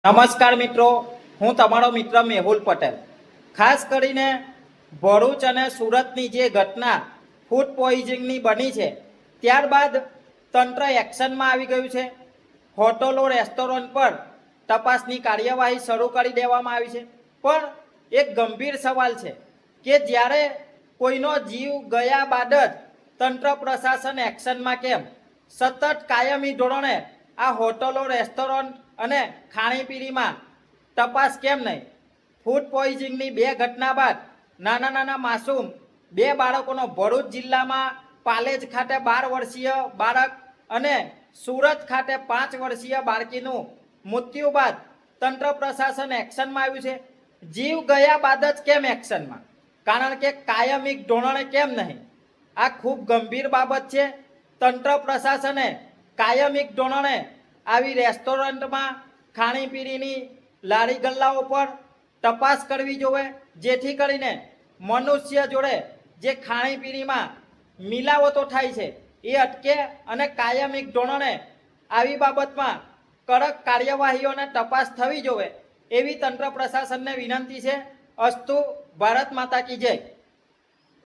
નમસ્કાર મિત્રો, હું તમારો મિત્ર મેહુલ પટેલ. ખાસ કરીને ભરૂચ અને સુરતની જે ઘટના ફૂડ પોઈઝનિંગની બની છે, ત્યારબાદ તંત્ર એક્શનમાં આવી ગયું છે. હોટલો રેસ્ટોરન્ટ પર તપાસની કાર્યવાહી શરૂ કરી દેવામાં આવી છે. પણ એક ગંભીર સવાલ છે કે જ્યારે કોઈનો જીવ ગયા બાદ જ તંત્ર પ્રશાસન એક્શનમાં કેમ? સતત કાયમી ધોરણે આ હોટલો રેસ્ટોરન્ટ અને ખાણીપીણીમાં તપાસ કેમ નહીં? ફૂડ પોઈઝનિંગની 2 ઘટના બાદ નાના માસૂમ 2 બાળકોનો ભરૂચ જિલ્લામાં પાલેજ ખાતે 12 વર્ષીય બાળક અને સુરત ખાતે 5 વર્ષીય બાળકીનું મૃત્યુ બાદ તંત્ર પ્રશાસન એક્શનમાં આવ્યું છે. જીવ ગયા બાદ જ કેમ એક્શનમાં? કારણ કે કાયમી ધોરણે કેમ નહીં? આ ખૂબ ગંભીર બાબત છે. તંત્ર પ્રશાસને કાયમી ધોરણે આવી રેસ્ટોરન્ટમાં ખાણીપીણીની લારી ગલ્લાઓ પર તપાસ કરવી જોઈએ, જેથી કરીને મનુષ્ય જોડે જે ખાણીપીણીમાં મિલાવટો થાય છે એ અટકે અને કાયમી ધોરણે આવી બાબતમાં કડક કાર્યવાહીઓને તપાસ થવી જોઈએ એવી તંત્ર પ્રશાસનને વિનંતી છે. અસ્તુ. ભારત માતા કી જય.